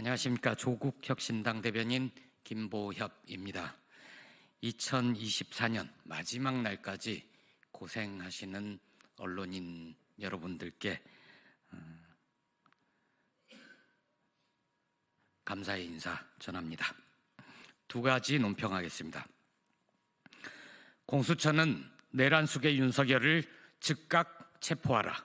안녕하십니까. 조국혁신당 대변인 김보협입니다. 2024년 마지막 날까지 고생하시는 언론인 여러분들께 감사의 인사 전합니다. 두 가지 논평하겠습니다. 공수처는 내란숙의 윤석열을 즉각 체포하라.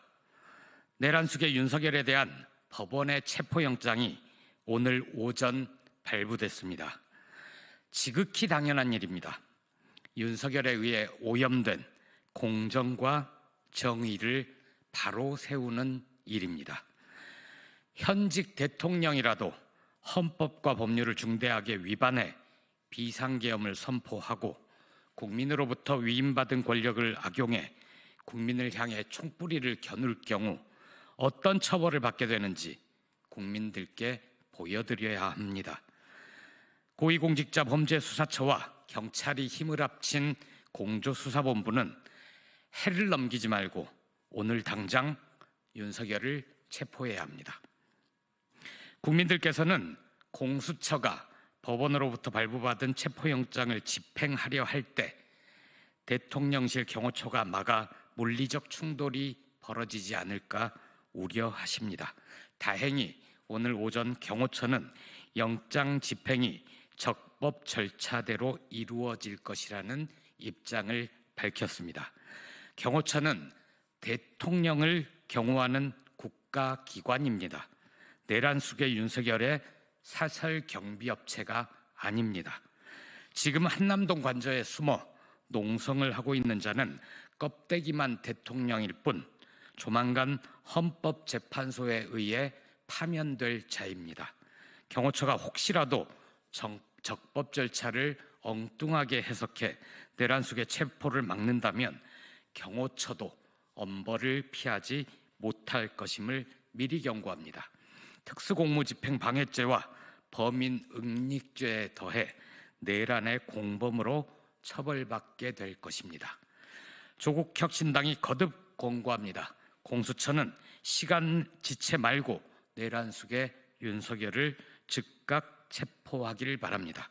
내란숙의 윤석열에 대한 법원의 체포영장이 오늘 오전 발부됐습니다. 지극히 당연한 일입니다. 윤석열에 의해 오염된 공정과 정의를 바로 세우는 일입니다. 현직 대통령이라도 헌법과 법률을 중대하게 위반해 비상계엄을 선포하고 국민으로부터 위임받은 권력을 악용해 국민을 향해 총뿌리를 겨눌 경우 어떤 처벌을 받게 되는지 국민들께 보여드려야 합니다. 고위공직자범죄수사처와 경찰이 힘을 합친 공조수사본부는 해를 넘기지 말고 오늘 당장 윤석열을 체포해야 합니다. 국민들께서는 공수처가 법원으로부터 발부받은 체포영장을 집행하려 할 때 대통령실 경호처가 막아 물리적 충돌이 벌어지지 않을까 우려하십니다. 다행히 오늘 오전 경호처는 영장 집행이 적법 절차대로 이루어질 것이라는 입장을 밝혔습니다. 경호처는 대통령을 경호하는 국가기관입니다. 내란숙의 윤석열의 사설경비업체가 아닙니다. 지금 한남동 관저에 숨어 농성을 하고 있는 자는 껍데기만 대통령일 뿐 조만간 헌법재판소에 의해 파면될 자입니다. 경호처가 혹시라도 적법 절차를 엉뚱하게 해석해 내란숙의 체포를 막는다면 경호처도 엄벌을 피하지 못할 것임을 미리 경고합니다. 특수공무집행 방해죄와 범인응닉죄에 더해 내란의 공범으로 처벌받게 될 것입니다. 조국혁신당이 거듭 권고합니다. 공수처는 시간 지체 말고 내란숙의 윤석열을 즉각 체포하길 바랍니다.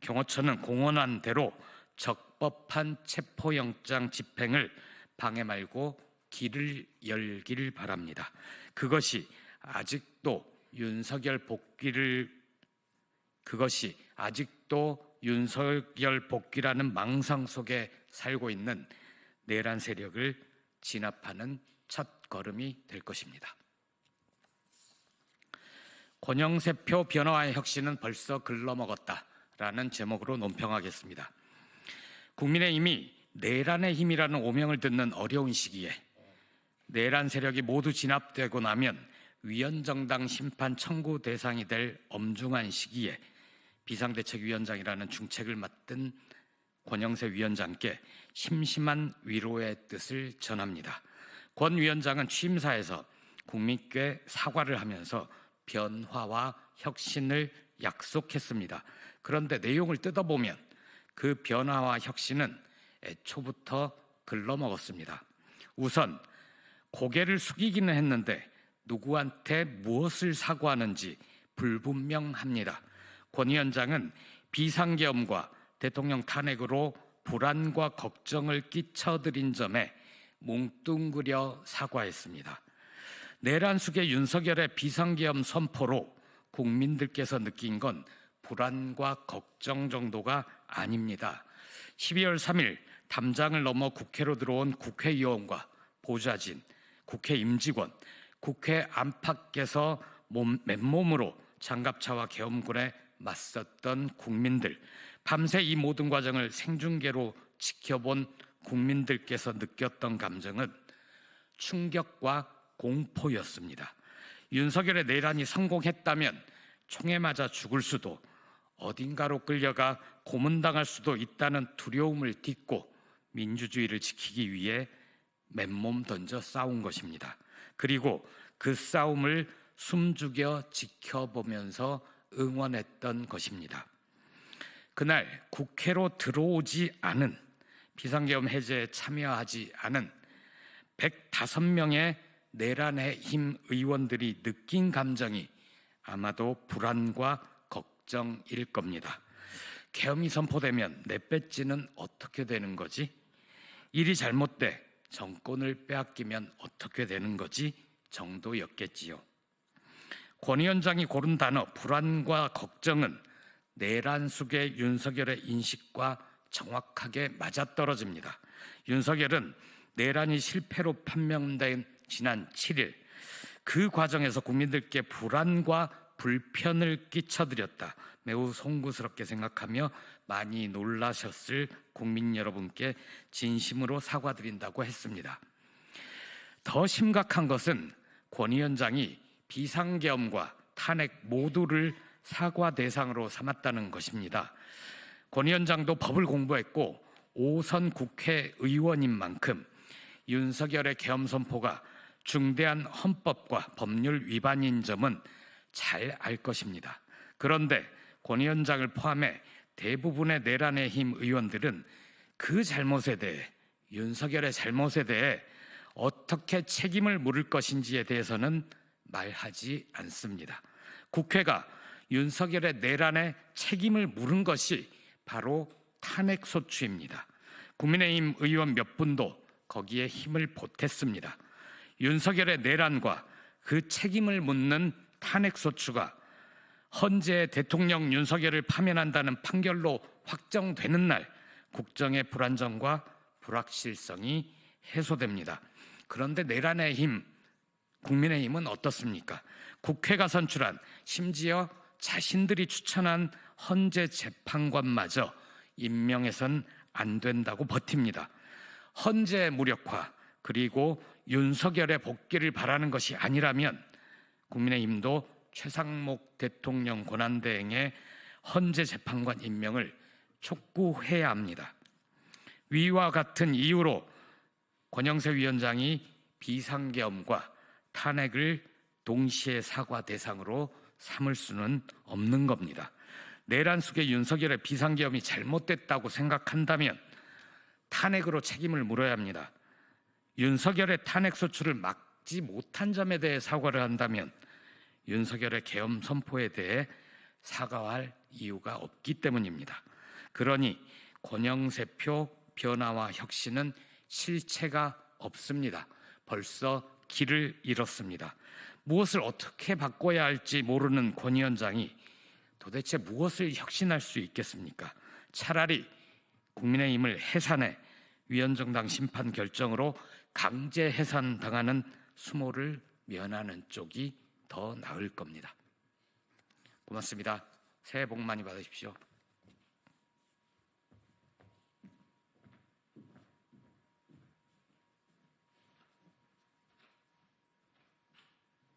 경호처는 공언한 대로 적법한 체포영장 집행을 방해 말고 길을 열길 바랍니다. 그것이 아직도 윤석열 복귀라는 망상 속에 살고 있는 내란 세력을 진압하는 첫 걸음이 될 것입니다. 권영세표 변화와의 혁신은 벌써 글러먹었다라는 제목으로 논평하겠습니다. 국민의힘이 내란의 힘이라는 오명을 듣는 어려운 시기에 내란 세력이 모두 진압되고 나면 위헌정당 심판 청구 대상이 될 엄중한 시기에 비상대책위원장이라는 중책을 맡은 권영세 위원장께 심심한 위로의 뜻을 전합니다. 권 위원장은 취임사에서 국민께 사과를 하면서 변화와 혁신을 약속했습니다. 그런데 내용을 뜯어보면 그 변화와 혁신은 애초부터 글러먹었습니다. 우선 고개를 숙이기는 했는데 누구한테 무엇을 사과하는지 불분명합니다. 권 위원장은 비상계엄과 대통령 탄핵으로 불안과 걱정을 끼쳐드린 점에 뭉뚱그려 사과했습니다. 내란숙의 윤석열의 비상계엄 선포로 국민들께서 느낀 건 불안과 걱정 정도가 아닙니다. 12월 3일 담장을 넘어 국회로 들어온 국회의원과 보좌진, 국회 임직원, 국회 안팎에서 맨몸으로 장갑차와 계엄군에 맞섰던 국민들, 밤새 이 모든 과정을 생중계로 지켜본 국민들께서 느꼈던 감정은 충격과 공포였습니다. 윤석열의 내란이 성공했다면 총에 맞아 죽을 수도 어딘가로 끌려가 고문당할 수도 있다는 두려움을 딛고 민주주의를 지키기 위해 맨몸 던져 싸운 것입니다. 그리고 그 싸움을 숨죽여 지켜보면서 응원했던 것입니다. 그날 국회로 들어오지 않은 비상계엄 해제에 참여하지 않은 105명의 내란의 힘 의원들이 느낀 감정이 아마도 불안과 걱정일 겁니다. 계엄이 선포되면 내 배지는 어떻게 되는 거지? 일이 잘못돼 정권을 빼앗기면 어떻게 되는 거지? 정도였겠지요. 권 위원장이 고른 단어 불안과 걱정은 내란 속의 윤석열의 인식과 정확하게 맞아떨어집니다. 윤석열은 내란이 실패로 판명된 지난 7일 그 과정에서 국민들께 불안과 불편을 끼쳐드렸다. 매우 송구스럽게 생각하며 많이 놀라셨을 국민 여러분께 진심으로 사과드린다고 했습니다. 더 심각한 것은 권 위원장이 비상계엄과 탄핵 모두를 사과 대상으로 삼았다는 것입니다. 권 위원장도 법을 공부했고 5선 국회의원인 만큼 윤석열의 계엄 선포가 중대한 헌법과 법률 위반인 점은 잘 알 것입니다. 그런데 권 위원장을 포함해 대부분의 내란의 힘 의원들은 그 잘못에 대해, 윤석열의 잘못에 대해 어떻게 책임을 물을 것인지에 대해서는 말하지 않습니다. 국회가 윤석열의 내란에 책임을 물은 것이 바로 탄핵소추입니다. 국민의힘 의원 몇 분도 거기에 힘을 보탰습니다. 윤석열의 내란과 그 책임을 묻는 탄핵소추가 헌재 대통령 윤석열을 파면한다는 판결로 확정되는 날 국정의 불안정과 불확실성이 해소됩니다. 그런데 내란의 힘, 국민의힘은 어떻습니까? 국회가 선출한, 심지어 자신들이 추천한 헌재 재판관마저 임명해선 안 된다고 버팁니다. 헌재 무력화 그리고 윤석열의 복귀를 바라는 것이 아니라면 국민의힘도 최상목 대통령 권한대행의 헌재 재판관 임명을 촉구해야 합니다. 위와 같은 이유로 권영세 위원장이 비상계엄과 탄핵을 동시에 사과 대상으로 삼을 수는 없는 겁니다. 내란 속의 윤석열의 비상계엄이 잘못됐다고 생각한다면 탄핵으로 책임을 물어야 합니다. 윤석열의 탄핵 소추를 막지 못한 점에 대해 사과를 한다면 윤석열의 계엄 선포에 대해 사과할 이유가 없기 때문입니다. 그러니 권영세표 변화와 혁신은 실체가 없습니다. 벌써 길을 잃었습니다. 무엇을 어떻게 바꿔야 할지 모르는 권 위원장이 도대체 무엇을 혁신할 수 있겠습니까? 차라리 국민의힘을 해산해 위헌정당 심판 결정으로 강제 해산당하는 수모를 면하는 쪽이 더 나을 겁니다. 고맙습니다. 새해 복 많이 받으십시오.